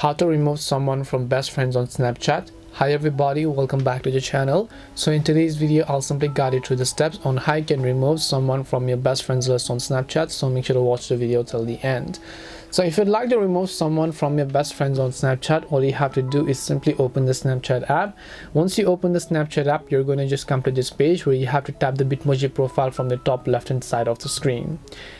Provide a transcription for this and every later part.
How to remove someone from best friends on Snapchat. Hi everybody, welcome back to the channel. So in today's video I'll simply guide you through the steps on how you can remove someone from your best friends list on Snapchat, so make sure to watch the video till the end. So if you'd like to remove someone from your best friends on Snapchat, all you have to do is simply open the Snapchat app. Once you open the Snapchat app, you're going to just come to this page where you have to tap the Bitmoji profile from the top left hand side of the screen.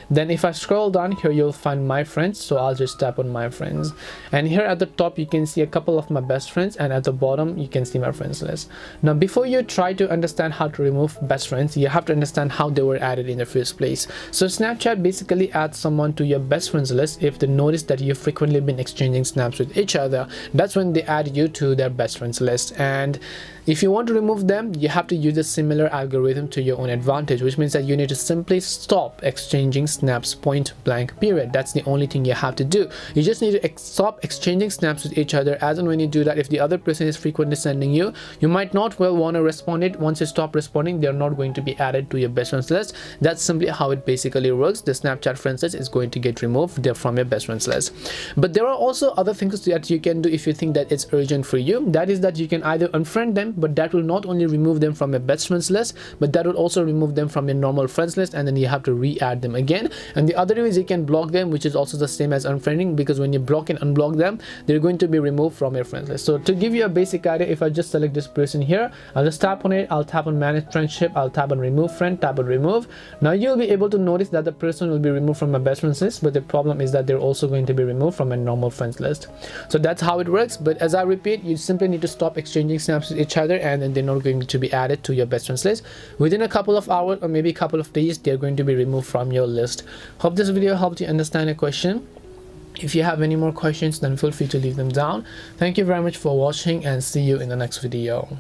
Then if I scroll down here, you'll find my friends, so I'll just tap on my friends, and here at the top you can see a couple of my best friends, and at the bottom you can see my friends list. Now before you try to understand how to remove best friends, you have to understand how they were added in the first place. So Snapchat basically adds someone to your best friends list if they notice that you've frequently been exchanging snaps with each other. That's when they add you to their best friends list. And if you want to remove them, you have to use a similar algorithm to your own advantage, which means that you need to simply stop exchanging snaps point blank period. That's the only thing you have to do. You just need to stop exchanging snaps with each other, as and when you do that, if the other person is frequently sending you, you might not well want to respond it. Once you stop responding, they're not going to be added to your best friends list. That's simply how it basically works. The Snapchat friends list is going to get removed from your best friends list. But there are also other things that you can do if you think that it's urgent for you. That is that you can either unfriend them, but that will not only remove them from your best friends list, but that will also remove them from your normal friends list, and then you have to re-add them again. And the other is you can block them, which is also the same as unfriending, because when you block and unblock them, they're going to be removed from your friends list. So to give you a basic idea, if I just select this person here, I'll just tap on it, I'll tap on manage friendship, I'll tap on remove friend, tap on remove. Now you'll be able to notice that the person will be removed from my best friends list, but the problem is that they're also going to be removed from a normal friends list. So that's how it works. But as I repeat, you simply need to stop exchanging snaps with each other, and then they're not going to be added to your best friends list. Within a couple of hours or maybe a couple of days, they're going to be removed from your list. Hope this video helped you understand a question. If you have any more questions, then feel free to leave them down. Thank you very much for watching, and see you in the next video.